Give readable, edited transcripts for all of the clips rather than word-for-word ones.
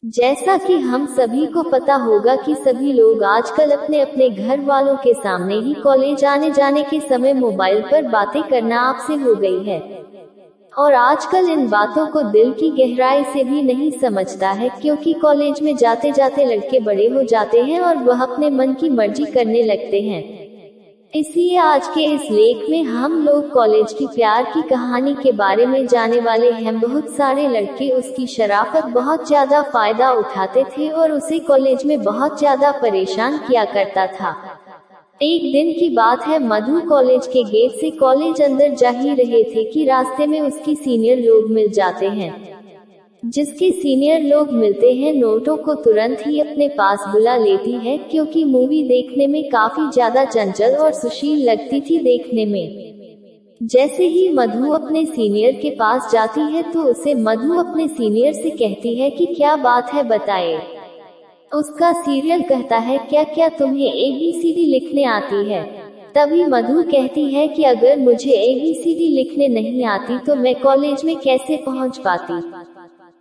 जैसा कि हम सभी को पता होगा कि सभी लोग आजकल अपने अपने घर वालों के सामने ही कॉलेज आने जाने के समय मोबाइल पर बातें करना आपसे हो गई है। और आजकल इन बातों को दिल की गहराई से भी नहीं समझता है, क्योंकि कॉलेज में जाते जाते लड़के बड़े हो जाते हैं और वह अपने मन की मर्जी करने लगते हैं। इसलिए आज के इस लेख में हम लोग कॉलेज की प्यार की कहानी के बारे में जाने वाले हैं। बहुत सारे लड़के उसकी शराफत बहुत ज्यादा फायदा उठाते थे और उसे कॉलेज में बहुत ज्यादा परेशान किया करता था। एक दिन की बात है, मधु कॉलेज के गेट से कॉलेज अंदर जा ही रहे थे कि रास्ते में उसकी सीनियर लोग मिल जाते हैं। जिसके सीनियर लोग मिलते हैं नोटों को तुरंत ही अपने पास बुला लेती है, क्योंकि मूवी देखने में काफी ज्यादा चंचल और सुशील लगती थी देखने में। जैसे ही मधु अपने सीनियर के पास जाती है तो उसे मधु अपने सीनियर से कहती है कि क्या बात है बताए। उसका सीनियर कहता है क्या क्या तुम्हें ABCD लिखने आती है। तभी मधु कहती है कि अगर मुझे ABCD लिखने नहीं आती तो मैं कॉलेज में कैसे पहुंच पाती।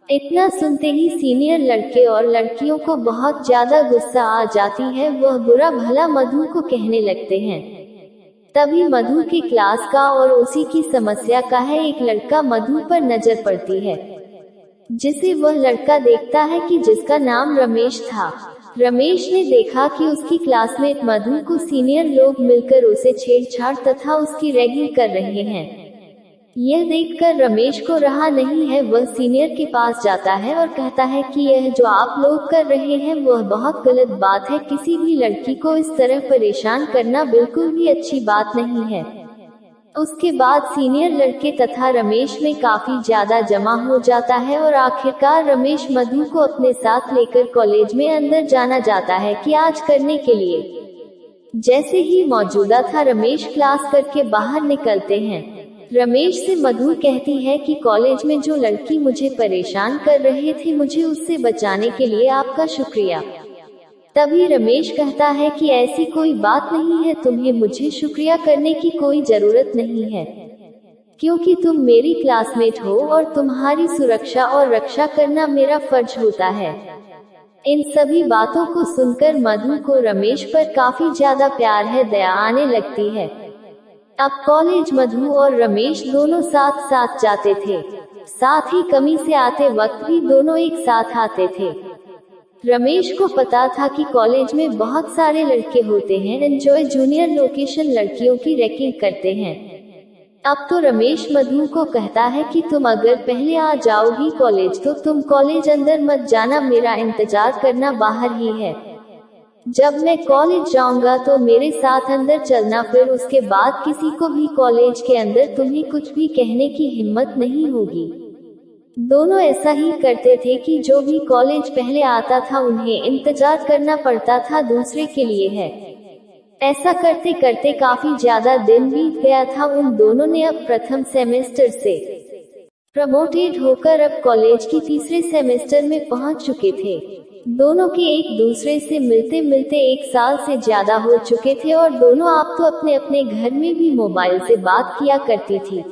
इतना सुनते ही सीनियर लड़के और लड़कियों को बहुत ज्यादा गुस्सा आ जाती है। वह बुरा भला मधु को कहने लगते हैं। तभी मधु के क्लास का और उसी की समस्या का है एक लड़का मधु पर नजर पड़ती है, जिसे वह लड़का देखता है कि जिसका नाम रमेश था। रमेश ने देखा कि उसकी क्लासमेट मधु को सीनियर लोग मिलकर उसे छेड़छाड़ तथा उसकी रैगिंग कर रहे हैं। यह देखकर रमेश को रहा नहीं है, वह सीनियर के पास जाता है और कहता है कि यह जो आप लोग कर रहे हैं वह बहुत गलत बात है। किसी भी लड़की को इस तरह परेशान करना बिल्कुल भी अच्छी बात नहीं है। उसके बाद सीनियर लड़के तथा रमेश में काफी ज्यादा जमा हो जाता है और आखिरकार रमेश मधु को अपने साथ लेकर कॉलेज में अंदर जाना जाता है कि आज करने के लिए। जैसे ही मौजूदा था रमेश क्लास करके बाहर निकलते हैं। रमेश से मधु कहती है कि कॉलेज में जो लड़की मुझे परेशान कर रहे थे, मुझे उससे बचाने के लिए आपका शुक्रिया। तभी रमेश कहता है कि ऐसी कोई बात नहीं है, तुम्हें मुझे शुक्रिया करने की कोई जरूरत नहीं है, क्योंकि तुम मेरी क्लासमेट हो और तुम्हारी सुरक्षा और रक्षा करना मेरा फर्ज होता है। इन सभी बातों को सुनकर मधु को रमेश पर काफी ज्यादा प्यार है, दया आने लगती है। अब कॉलेज मधु और रमेश दोनों साथ साथ जाते थे, साथ ही कमी से आते वक्त भी दोनों एक साथ आते थे। रमेश को पता था कि कॉलेज में बहुत सारे लड़के होते हैं एंजॉय जूनियर लोकेशन लड़कियों की रैगिंग करते हैं। अब तो रमेश मधु को कहता है कि तुम अगर पहले आ जाओगी कॉलेज तो तुम कॉलेज अंदर मत जाना, मेरा इंतजार करना बाहर ही है। जब मैं कॉलेज जाऊंगा तो मेरे साथ अंदर चलना, फिर उसके बाद किसी को भी कॉलेज के अंदर तुम्हें कुछ भी कहने की हिम्मत नहीं होगी। दोनों ऐसा ही करते थे कि जो भी कॉलेज पहले आता था उन्हें इंतजार करना पड़ता था दूसरे के लिए है। ऐसा करते करते काफी ज्यादा दिन बीत गया था। उन दोनों ने अब प्रथम सेमेस्टर से प्रमोटेड होकर अब कॉलेज की तीसरे सेमेस्टर में पहुंच चुके थे। दोनों के एक दूसरे से मिलते मिलते 1 साल से ज्यादा हो चुके थे और दोनों आप तो अपने अपने घर में भी मोबाइल से बात किया करती थी।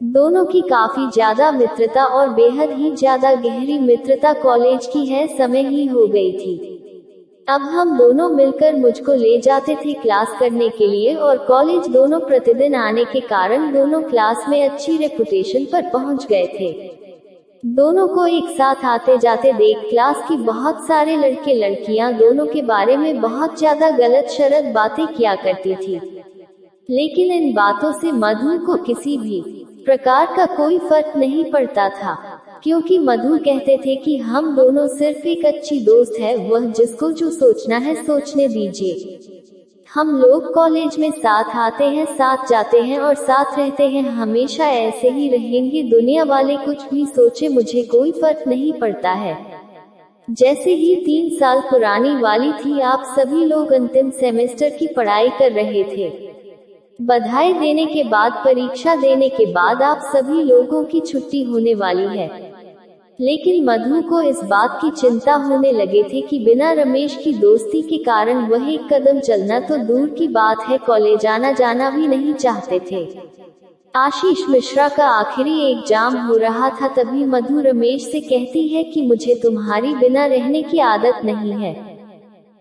दोनों की काफी ज्यादा मित्रता और बेहद ही ज्यादा गहरी मित्रता कॉलेज की है समय ही हो गई थी। अब हम दोनों मिलकर मुझको ले जाते थे क्लास करने के लिए और कॉलेज दोनों प्रतिदिन आने के कारण दोनों क्लास में अच्छी रेपुटेशन पर पहुंच गए थे। दोनों को एक साथ आते जाते देख क्लास की बहुत सारे लड़के लड़कियां दोनों के बारे में बहुत ज्यादा गलत शरत बातें किया करती थी, लेकिन इन बातों से मधु को किसी भी प्रकार का कोई फर्क नहीं पड़ता था, क्योंकि मधु कहते थे कि हम दोनों सिर्फ एक अच्छी दोस्त है, वह जिसको जो सोचना है सोचने दीजिए। हम लोग कॉलेज में साथ आते हैं, साथ जाते हैं और साथ रहते हैं, हमेशा ऐसे ही रहेंगे। दुनिया वाले कुछ भी सोचे, मुझे कोई फर्क नहीं पड़ता है। जैसे ही 3 साल पुरानी वाली थी, आप सभी लोग अंतिम सेमेस्टर की पढ़ाई कर रहे थे। बधाई देने के बाद, परीक्षा देने के बाद आप सभी लोगों की छुट्टी होने वाली है, लेकिन मधु को इस बात की चिंता होने लगे थे कि बिना रमेश की दोस्ती के कारण वह एक कदम चलना तो दूर की बात है, कॉलेज आना जाना भी नहीं चाहते थे। आशीष मिश्रा का आखिरी एग्जाम हो रहा था, तभी मधु रमेश से कहती है कि मुझे तुम्हारी बिना रहने की आदत नहीं है।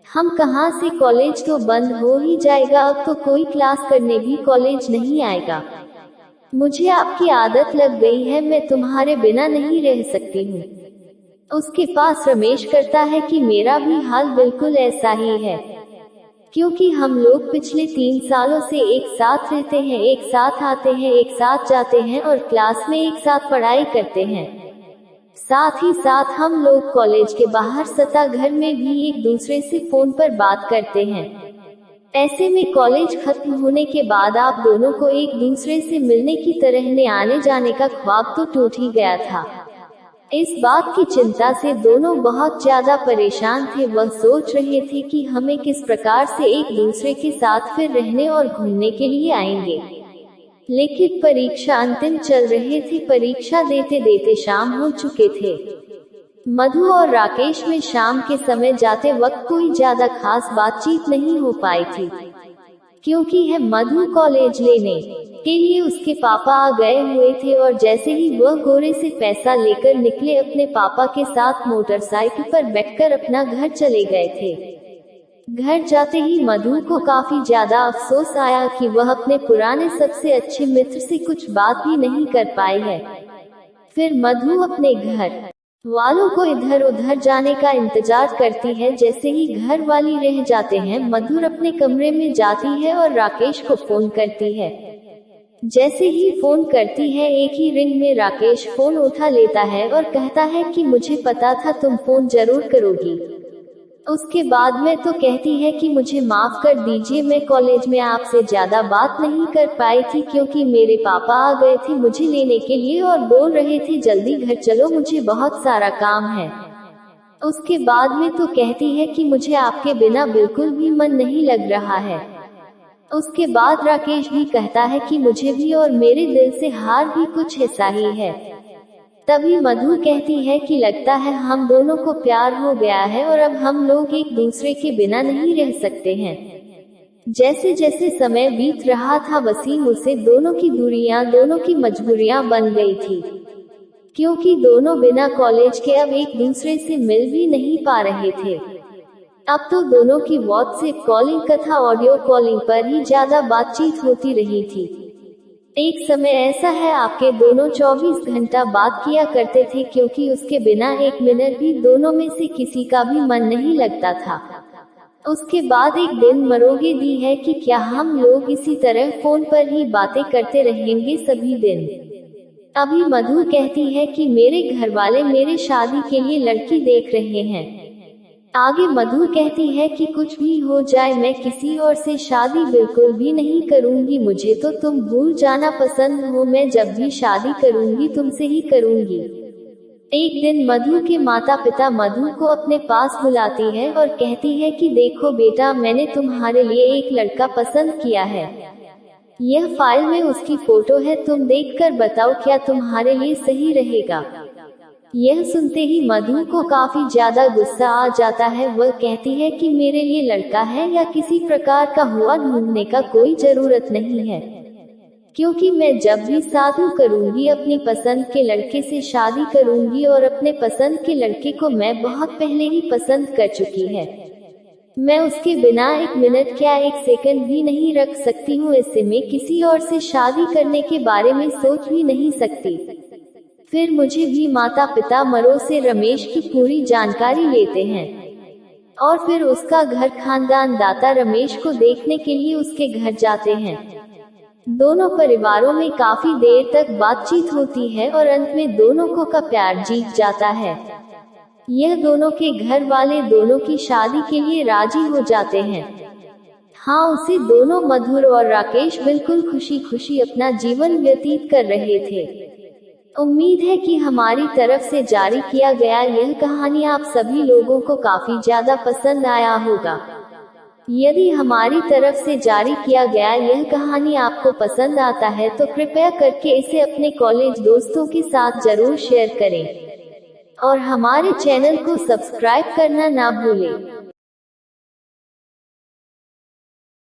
हम कहाँ से, कॉलेज तो बंद हो ही जाएगा, अब तो कोई क्लास करने भी कॉलेज नहीं आएगा। मुझे आपकी आदत लग गई है, मैं तुम्हारे बिना नहीं रह सकती हूँ। उसके पास रमेश करता है कि मेरा भी हाल बिल्कुल ऐसा ही है, क्योंकि हम लोग पिछले 3 सालों से एक साथ रहते हैं, एक साथ आते हैं, एक साथ जाते हैं और क्लास में एक साथ पढ़ाई करते हैं। साथ ही साथ हम लोग कॉलेज के बाहर सता घर में भी एक दूसरे से फोन पर बात करते हैं। ऐसे में कॉलेज खत्म होने के बाद आप दोनों को एक दूसरे से मिलने की तरह आने जाने का ख्वाब तो टूट ही गया था। इस बात की चिंता से दोनों बहुत ज्यादा परेशान थे। वह सोच रहे थे कि हमें किस प्रकार से एक दूसरे के साथ फिर रहने और घूमने के लिए आएंगे। लेकिन परीक्षा अंतिम चल रहे थे, परीक्षा देते देते शाम हो चुके थे। मधु और राकेश में शाम के समय जाते वक्त कोई ज्यादा खास बातचीत नहीं हो पाई थी, क्योंकि है मधु कॉलेज लेने के लिए उसके पापा आ गए हुए थे और जैसे ही वह गोरे से पैसा लेकर निकले, अपने पापा के साथ मोटरसाइकिल पर बैठकर अपना घर चले गए थे। घर जाते ही मधु को काफी ज्यादा अफसोस आया कि वह अपने पुराने सबसे अच्छे मित्र से कुछ बात भी नहीं कर पाई है। फिर मधु अपने घर वालों को इधर उधर जाने का इंतजार करती है। जैसे ही घर वाली रह जाते हैं, मधुर अपने कमरे में जाती है और राकेश को फोन करती है। जैसे ही फोन करती है, एक ही रिंग में राकेश फोन उठा लेता है और कहता है कि मुझे पता था तुम फोन जरूर करोगी। उसके बाद में तो कहती है कि मुझे माफ कर दीजिए, मैं कॉलेज में आपसे ज्यादा बात नहीं कर पाई थी, क्योंकि मेरे पापा आ गए थे मुझे लेने के लिए और बोल रहे थे जल्दी घर चलो, मुझे बहुत सारा काम है। उसके बाद में तो कहती है कि मुझे आपके बिना बिल्कुल भी मन नहीं लग रहा है। उसके बाद राकेश भी कहता है कि मुझे भी, और मेरे दिल से हार भी कुछ ऐसा ही है। तभी मधु कहती है कि लगता है हम दोनों को प्यार हो गया है और अब हम लोग एक दूसरे के बिना नहीं रह सकते हैं। जैसे जैसे समय बीत रहा था, वसीम उसे दोनों की दूरियां, दोनों की मजबूरियां बन गई थी, क्योंकि दोनों बिना कॉलेज के अब एक दूसरे से मिल भी नहीं पा रहे थे। अब तो दोनों की व्हाट्सएप कॉलिंग तथा ऑडियो कॉलिंग पर ही ज्यादा बातचीत होती रही थी। एक समय ऐसा है, आपके दोनों 24 घंटा बात किया करते थे, क्योंकि उसके बिना एक मिनट भी दोनों में से किसी का भी मन नहीं लगता था। उसके बाद एक दिन मरोगे दी है कि क्या हम लोग इसी तरह फोन पर ही बातें करते रहेंगे सभी दिन। अभी मधु कहती है कि मेरे घर वाले मेरे शादी के लिए लड़की देख रहे हैं। आगे मधु कहती है कि कुछ भी हो जाए, मैं किसी और से शादी बिल्कुल भी नहीं करूंगी, मुझे तो तुम भूल जाना पसंद हो, मैं जब भी शादी करूंगी तुमसे ही करूंगी। एक दिन मधु के माता पिता मधु को अपने पास बुलाती है और कहती है कि देखो बेटा, मैंने तुम्हारे लिए एक लड़का पसंद किया है। यह फाइल में उसकी फोटो है, तुम देखकर बताओ क्या तुम्हारे लिए सही रहेगा। यह सुनते ही मधु को काफी ज्यादा गुस्सा आ जाता है। वह कहती है कि मेरे लिए लड़का है या किसी प्रकार का हुआ ढूंढने का कोई जरूरत नहीं है, क्योंकि मैं जब भी शादी करूंगी अपनी पसंद के लड़के से शादी करूंगी, और अपने पसंद के लड़के को मैं बहुत पहले ही पसंद कर चुकी है। मैं उसके बिना एक मिनट क्या एक सेकंड भी नहीं रख सकती हूँ। इससे मैं किसी और से शादी करने के बारे में सोच भी नहीं सकती। फिर मुझे भी माता पिता मरो से रमेश की पूरी जानकारी लेते हैं और फिर उसका घर खानदान दाता रमेश को देखने के लिए उसके घर जाते हैं। दोनों परिवारों में काफी देर तक बातचीत होती है और अंत में दोनों को का प्यार जीत जाता है। यह दोनों के घर वाले दोनों की शादी के लिए राजी हो जाते हैं। हाँ, उसे दोनों मधुर और राकेश बिल्कुल खुशी खुशी अपना जीवन व्यतीत कर रहे थे। उम्मीद है कि हमारी तरफ से जारी किया गया यह कहानी आप सभी लोगों को काफी ज्यादा पसंद आया होगा। यदि हमारी तरफ से जारी किया गया यह कहानी आपको पसंद आता है तो कृपया करके इसे अपने कॉलेज दोस्तों के साथ जरूर शेयर करें और हमारे चैनल को सब्सक्राइब करना ना भूलें।